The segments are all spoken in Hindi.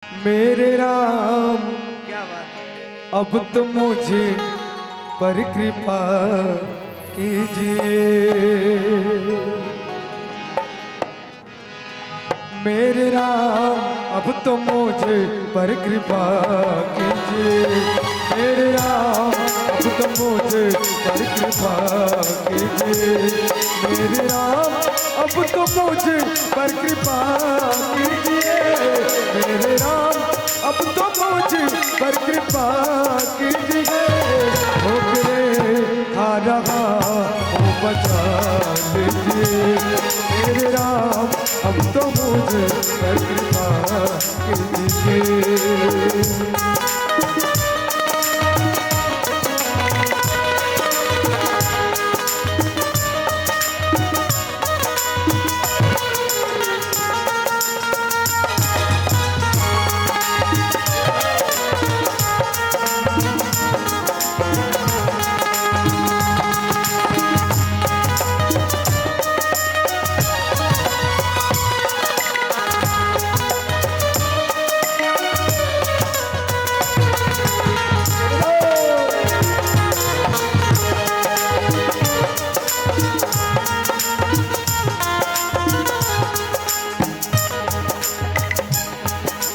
मेरे राम क्या बात है। अब तो मुझे पर कृपा कीजिए। मेरे राम अब तो मुझे पर कृपा कीजिए। मेरे राम अब तो मुझे पर कृपा कीजिए। मेरे राम अब तो मुझे पर कृपा कीजिए। मेरे राम अब तो मुझे पर कृपा कीजिए। ठोकरे खा रहा हूँ बचा लीजिए। मेरे राम अब तो मुझे पर कृपा कीजिए।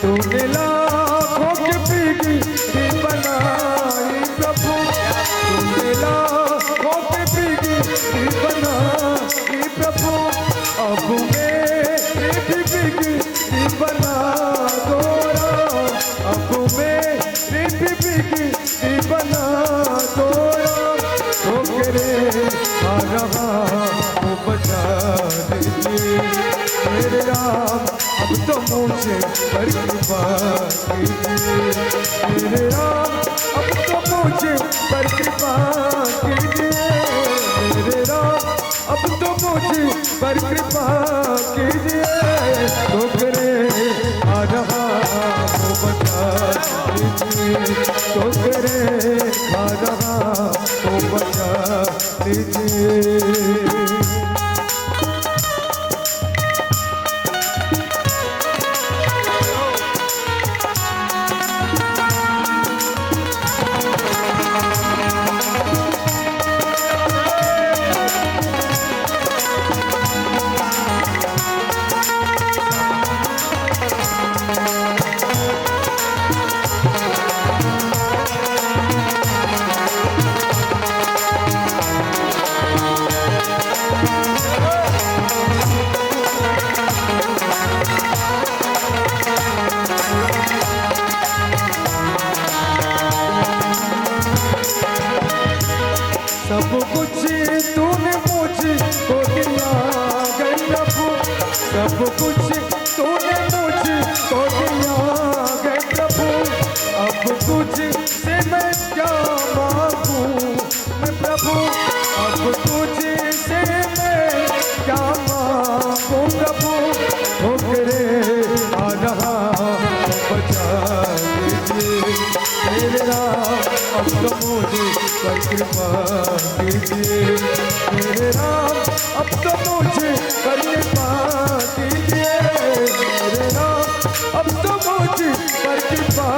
तूने लाखों की पीढ़ी बनाई प्रभु। तूने लाखों की पीढ़ी बनाई प्रभु। अब मेरी भी पीढ़ी बना दो राम। अब मेरी भी पीढ़ी बना दो राम। ठोकरे खा रहा हूँ बचा लीजिए। मेरे राम अब तो मुझे पर कृपा कीजिए। मेरे राम अब तो मुझे पर कृपा कीजिए। मेरे राम अब तो मुझे पर कृपा कीजिए। ठोकरे आ रहा हूँ बचा लीजिए। ठोकरे आ रहा हूँ बचा लीजिए। सब कुछ तूने मुझको दिया है प्रभु। सब कुछ तूने मुझको दिया है प्रभु। अब तुझसे मैं क्या मांगूं मैं प्रभु। अब तुझसे मैं क्या मांगूं प्रभु। ठोकरे आ रहा बचा लीजिए। मेरे राम अब तो मुझे पर कृपा कीजिए। मेरे राम अब तो मुझे पर कृपा कीजिए। मेरे राम अब तो मुझे पर कृपा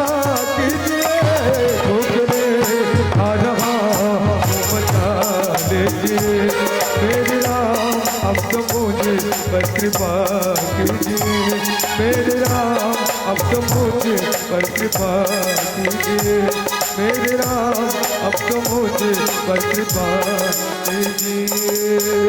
कीजिए। ठोकरे आ रहा हूँ बचा लीजिए। मेरे राम अब तो मुझे पर कृपा कीजिए। मेरे राम अब तो मुझे पर कृपा कीजिए। मेरे राम अब तो मुझे पर कृपा कीजिए।